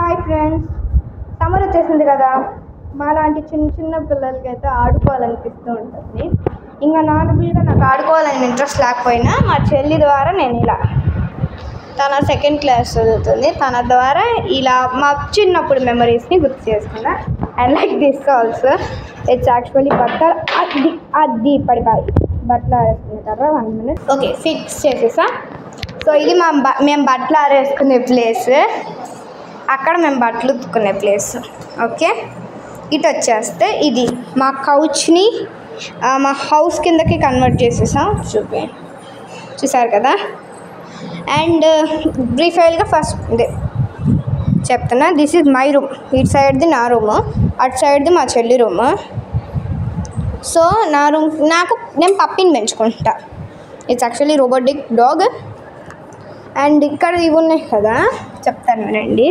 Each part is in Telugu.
హాయ్ ఫ్రెండ్స్, సమ్మర్ వచ్చేసింది కదా. మాలాంటి చిన్న చిన్న పిల్లలకి అయితే ఆడుకోవాలనిపిస్తూ ఉంటుంది. ఇంకా నార్మల్గా నాకు ఆడుకోవాలని ఇంట్రెస్ట్ లేకపోయినా మా చెల్లి ద్వారా నేను ఇలా, తన సెకండ్ క్లాస్ చదువుతుంది, తన ద్వారా ఇలా మా చిన్నప్పుడు మెమరీస్ని గుర్తు చేసుకున్నా. And like this also it's actually బట్టలు అది పడిపోయి బట్టలు ఆరేసుకుంటారా 1 minute. ఓకే, ఫిక్స్ చేసేసా. సో ఇది మేము బట్టలు ఆరేసుకునే ప్లేస్, అక్కడ మేము బట్టలు ఉతుక్కునే ప్లేస్. ఓకే, ఇటు వచ్చేస్తే ఇది మా కౌచ్ని మా హౌస్ కిందకి కన్వర్ట్ చేసేసాం. చూసారు కదా. అండ్ బ్రీఫ్గా ఫస్ట్ చెప్తున్నా, దిస్ ఈజ్ మై రూమ్. ఇటు సైడ్ది నా రూము, అటు సైడ్ది మా చెల్లి రూము. సో నా రూమ్ నేను పప్పిని పెంచుకుంటా. It's actually robotic dog. And ఇక్కడ ఇవి ఉన్నాయి కదా, చెప్తాను వినండి.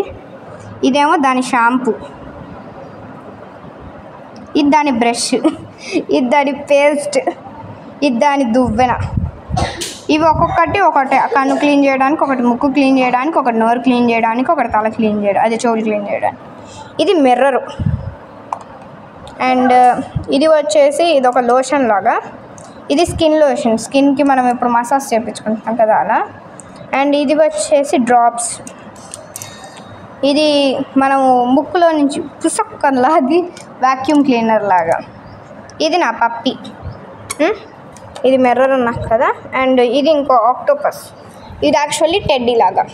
ఇదేమో దాని షాంపూ, ఇది దాని బ్రష్, ఇది దాని పేస్ట్, ఇది దాని దువ్వెన. ఇవి ఒక్కొక్కటి ఒకటి, కన్ను క్లీన్ చేయడానికి ఒకటి, ముక్కు క్లీన్ చేయడానికి ఒకటి, నోరు క్లీన్ చేయడానికి ఒకటి, తల క్లీన్ చేయడానికి, అది చెవులు క్లీన్ చేయడానికి. ఇది మిర్రరు. అండ్ ఇది వచ్చేసి ఇది ఒక లోషన్ లాగా, ఇది స్కిన్ లోషన్, స్కిన్కి మనం ఇప్పుడు మసాజ్ చేయించుకుంటున్నాం కదా అలా. అండ్ ఇది వచ్చేసి డ్రాప్స్, ఇది మనము ముక్కులో నుంచి పుసక్కలాది వ్యాక్యూమ్ క్లీనర్ లాగా. ఇది నా పప్పి, ఇది మిర్రర్ ఉన్నా కదా. అండ్ ఇది ఇంకో ఆక్టోపస్, ఇది యాక్చువల్లీ టెడ్డీ లాగా,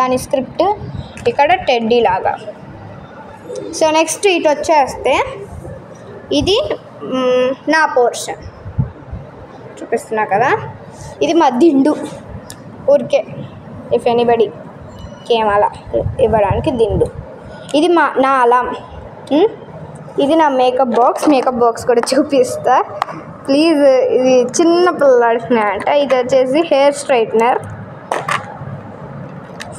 దాని స్క్రిప్ట్ ఇక్కడ టెడ్డీ లాగా. సో నెక్స్ట్ ఇటు వచ్చేస్తే ఇది నా పోర్షన్ చూపిస్తున్నా కదా. ఇది మా దిండు, ఊరికే ఇఫ్ ఎనీబడి కేమ్ అలా ఇవ్వడానికి దిండు. ఇది నా అలాం. ఇది నా మేకప్ బాక్స్ కూడా చూపిస్తా ప్లీజ్. ఇది చిన్న పిల్లలాడుతున్నాయంట. ఇది వచ్చేసి hair straightener,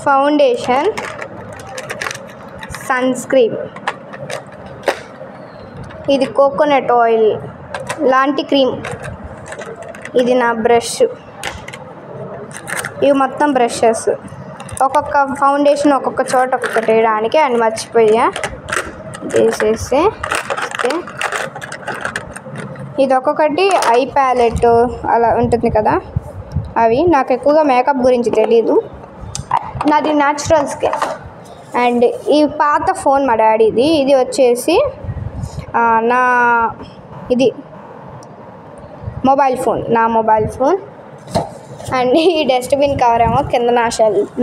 foundation, sunscreen, ఇది కోకోనట్ ఆయిల్ లాంటి క్రీమ్, ఇది నా బ్రష్. ఇవి మొత్తం బ్రషెస్, ఒక్కొక్క ఫౌండేషన్ ఒక్కొక్క చోట ఒక్కొక్కటి వేయడానికి. అండ్ మర్చిపోయా వేసేసి, ఇది ఒక్కొక్కటి ఐ ప్యాలెట్ అలా ఉంటుంది కదా, అవి. నాకు ఎక్కువగా మేకప్ గురించి తెలీదు, నాది న్యాచురల్ స్కిన్. అండ్ ఈ పాత ఫోన్ మా డాడీది, ఇది వచ్చేసి ఇది మొబైల్ ఫోన్. అండ్ ఈ డస్ట్బిన్ కవర్ ఏమో కింద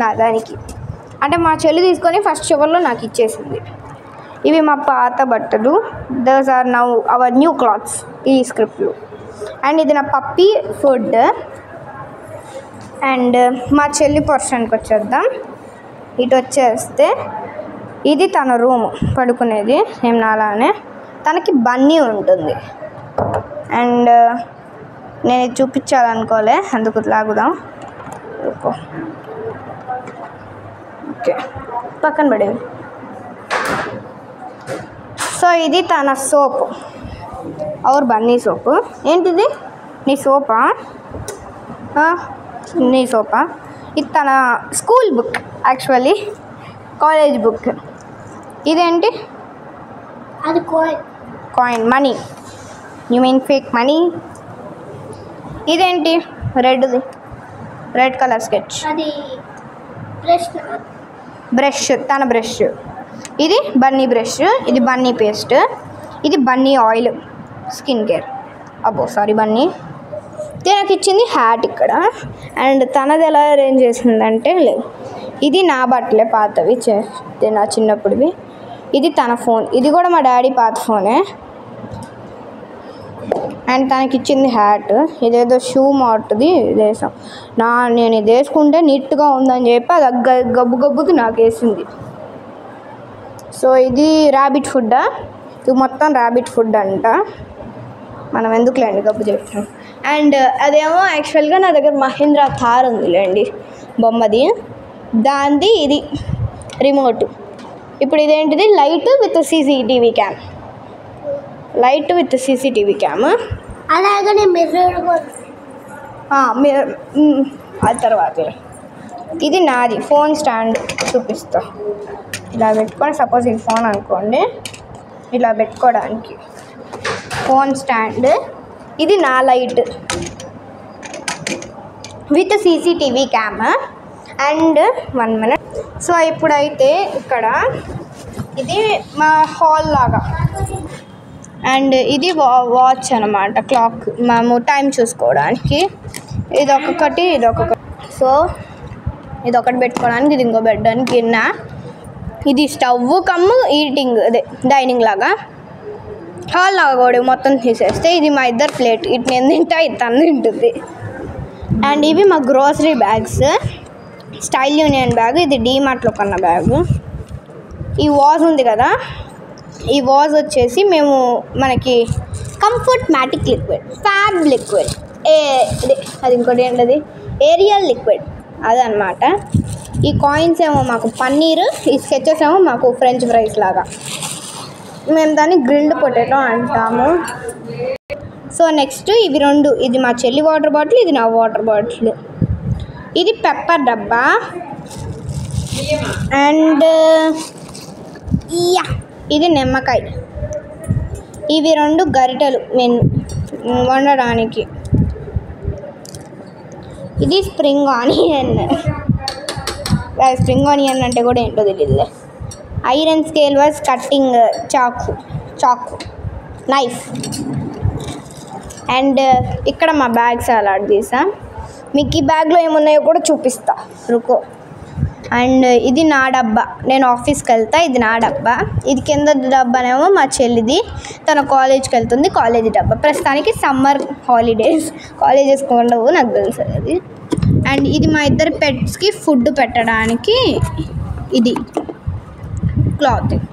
నా దానికి, అంటే మా చెల్లి తీసుకొని ఫస్ట్ చివర్లో నాకు ఇచ్చేసింది. ఇవి మా పాత బట్టలు, those are now our new clothes ఈ స్క్రిప్ట్లో. అండ్ ఇది నా పప్పీ ఫుడ్. అండ్ మా చెల్లి పోర్షన్కి వచ్చేద్దాం. ఇటు వచ్చేస్తే ఇది తన రూము, పడుకునేది ఏం నాలానే. తనకి బన్నీ ఉంటుంది. అండ్ నేను ఇది చూపించాలనుకోలే, అందుకు లాగుదాం. ఓకే, పక్కన పడేవి. సో ఇది తన సోపు, ఔర్ బన్నీ సోపు. ఏంటిది, నీ సోపా? ఇది తన school book, actually college book. ఇదేంటి, అది coin, money. You mean fake money. ఇదేంటి, రెడ్ కలర్ స్కెచ్, అది బ్రష్, తన బ్రష్. ఇది బన్నీ బ్రష్, ఇది బన్నీ పేస్ట్, ఇది Bunny oil, skin care. Bunny. నాకు ఇచ్చింది హ్యాట్ ఇక్కడ. అండ్ తనది ఎలా అరేంజ్ చేసిందంటే, ఇది నా బట్టలే పాతవి, నా చిన్నప్పుడువి. ఇది తన ఫోన్, ఇది కూడా మా డాడీ పాత ఫోనే. అండ్ తనకి ఇచ్చింది హ్యాట్, ఇదేదో షూ మార్ట్ది వేసాం. నేను ఇది వేసుకుంటే నీట్గా ఉందని చెప్పి అది గబ్బుకి నాకు వేసింది. సో ఇది ర్యాబిట్ ఫుడ్, ఇది మొత్తం ర్యాబిట్ ఫుడ్ అంట. మనం ఎందుకులేండి గబ్బు చేస్తాం. అండ్ అదేమో యాక్చువల్గా నా దగ్గర మహీంద్రా థార్ ఉందిలేండి బొమ్మది, దాంది ఇది రిమోట్. ఇప్పుడు ఇదేంటిది, లైట్ విత్ సీసీటీవీ క్యామ్. అలాగనే మిర్రర్ ఆ తర్వాత ఇది నాది ఫోన్ స్టాండ్ చూపిస్తా. ఇలా పెట్టుకొని సపోజ్ ఇది ఫోన్ అనుకోండి, ఇలా పెట్టుకోవడానికి ఫోన్ స్టాండ్. ఇది నా light with CCTV cam. And 1 minute. So ఇప్పుడైతే ఇక్కడ ఇది మా హాల్ లాగా. అండ్ ఇది వాచ్ అనమాట, క్లాక్, మేము టైం చూసుకోవడానికి. ఇదొకటి. సో ఇదొకటి పెట్టుకోవడానికి, ఇది ఇంకో పెట్టడానికి గిన్నె. ఇది స్టవ్ కమ్ము ఈటింగ్, అదే డైనింగ్ లాగా. హాల్ లాగా కూడా మొత్తం తీసేస్తే ఇది మా ఇద్దరు ప్లేట్. ఇటు నేను తింటా, ఇది తను తింటుంది. అండ్ ఇవి మా grocery bags. Style union bag, ఇది డీమార్ట్లో కొన్న బ్యాగ్. ఈ వాజ్ ఉంది కదా, ఈ వాజ్ వచ్చేసి మేము మనకి కంఫర్ట్ మ్యాటిక్ లిక్విడ్, ఫ్యాబ్ లిక్విడ్, అది ఇంకోటి ఏంటది ఏరియల్ లిక్విడ్, అదనమాట. ఈ కాయిన్స్ ఏమో మాకు పన్నీర్, ఈ స్కెచెస్ ఏమో మాకు ఫ్రెంచ్ ఫ్రైస్ లాగా. మేము దాన్ని గ్రిల్డ్ పొటాటో అంటాము. సో నెక్స్ట్ ఇవి 2, ఇది మా చెల్లి వాటర్ బాటిల్, ఇది నా వాటర్ బాటిల్. ఇది పెప్పర్ డబ్బా. అండ్ ఇది నిమ్మకాయ. ఇవి 2 గరిటెలు నేను వండడానికి. ఇది స్ప్రింగ్ ఆనియన్. స్ప్రింగ్ ఆనియన్ అంటే కూడా ఏంటో తెలియదులే. ఐరన్ స్కేల్ వాజ్ కట్టింగ్ చాకు నైఫ్. అండ్ ఇక్కడ మా బ్యాగ్స్ అలాంటి తీసా. మీకు ఈ బ్యాగ్లో ఏమున్నాయో కూడా చూపిస్తా, రుకో. అండ్ ఇది నా డబ్బా, నేను ఆఫీస్కి వెళ్తా, ఇది నా డబ్బా. ఇది కింద డబ్బానేమో మా చెల్లిది, తన కాలేజ్కి వెళ్తుంది, కాలేజ్ డబ్బా. ప్రస్తుతానికి సమ్మర్ హాలిడేస్, కాలేజెస్కి ఉండవు నాకు తెలుసు అది. అండ్ ఇది మా ఇద్దరు పెట్స్కి ఫుడ్ పెట్టడానికి, ఇది క్లాతింగ్.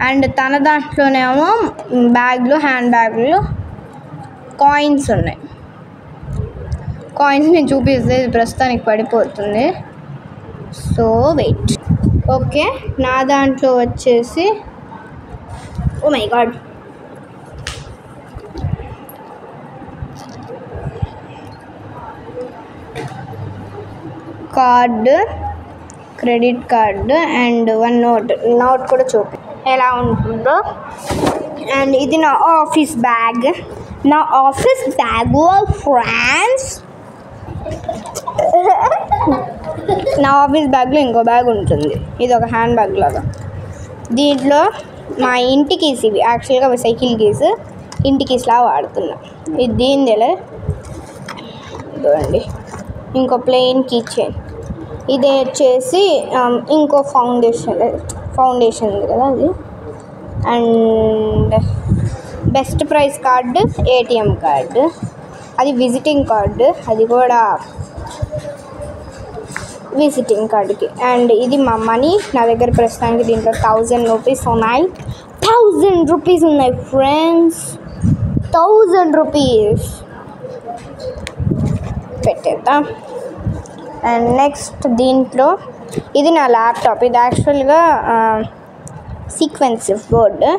అండ్ తన దాంట్లోనేమో బ్యాగ్లో, హ్యాండ్ బ్యాగ్లో కాయిన్స్ ఉన్నాయి. కాయిన్స్ నేను చూపిస్తే ఇది ప్రస్తుతానికి పడిపోతుంది. So wait. ఓకే, నా దాంట్లో వచ్చేసి oh my god, card, credit card and 1 note కూడా చూపి ఎలా ఉంటుందో. అండ్ ఇది నా ఆఫీస్ బ్యాగ్. ఫ్రాన్స్. నా ఆఫీస్ బ్యాగ్లో ఇంకో బ్యాగ్ ఉంటుంది, ఇది ఒక హ్యాండ్ బ్యాగ్ లాగా. దీంట్లో మా ఇంటి కీస్, ఇవి యాక్చువల్గా సైకిల్ కీస్, ఇంటి కీస్లా వాడుతున్నా. ఇది దీనిదేలే, చూడండి. ఇంకో ప్లెయిన్ కీ చైన్. ఇది వచ్చేసి ఇంకో ఫౌండేషన్ ఉంది కదా అది. And best price card, ATM card, అది విజిటింగ్ కార్డు, అది కూడా విజిటింగ్ కార్డుకి. అండ్ ఇది మా మనీ, నా దగ్గర ప్రస్తుతానికి దీంట్లో 1000 రూపీస్ ఉన్నాయి. 1000 రూపీస్ ఉన్నాయి ఫ్రెండ్స్, 1000 రూపీస్ పెట్టేద్దాం. అండ్ నెక్స్ట్ దీంట్లో ఇది నా ల్యాప్టాప్. ఇది యాక్చువల్గా సీక్వెన్సివ్ బోర్డు.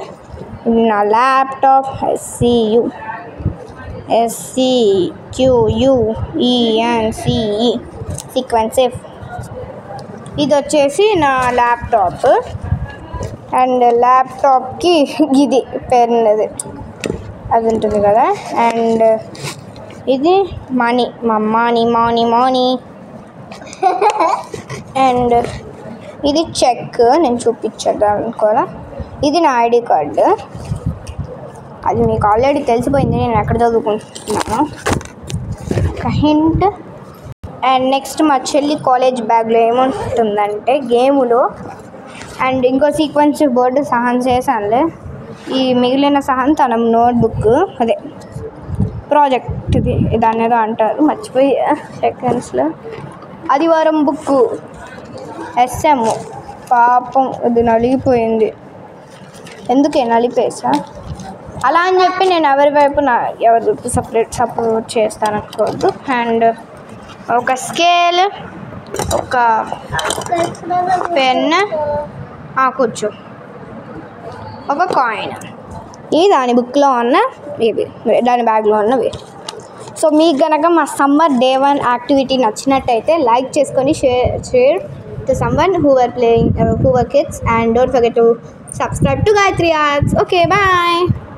ఇది నా ల్యాప్టాప్, SCQUENCE సీక్వెన్సివ్. ఇది వచ్చేసి నా ల్యాప్టాప్. అండ్ ల్యాప్టాప్కి ఇది పెన్, అది ఉంటుంది కదా. అండ్ ఇది మనీ, మా మనీ. అండ్ ఇది చెక్, నేను చూపించేద్దాం అనుకోవాలా. ఇది నా ఐడి కార్డు, అది మీకు ఆల్రెడీ తెలిసిపోయింది నేను ఎక్కడ చదువుకుంటున్నాను, ఒక హింట్. అండ్ నెక్స్ట్ మా చెల్లి కాలేజ్ బ్యాగ్లో ఏముంటుందంటే గేములు. అండ్ ఇంకో సీక్వెన్స్ బోర్డు సహన్ చేశానులే. ఈ మిగిలిన సహన్ తన నోట్బుక్, అదే ప్రాజెక్ట్ది, దాన్ని ఏదో అంటారు మర్చిపోయి సెకండ్స్లో. ఆదివారం బుక్, SM, పాపం అది నలిగిపోయింది. ఎందుకే నలిపేసా అలా అని చెప్పి నేను ఎవరి వైపు ఎవరి సపోర్ట్ చేస్తాను అనుకోవద్దు. అండ్ ఒక స్కేల్, ఒక పెన్, కూర్చో, ఒక కాయిన్. ఇవి దాని బుక్లో ఉన్న, ఇవి దాని బ్యాగ్లో ఉన్నవి. సో మీకు గనక మా సమ్మర్ డే 1 యాక్టివిటీ నచ్చినట్టయితే లైక్ చేసుకొని share to someone who were kids, and don't forget to subscribe to Gayatri Arts. Okay, bye.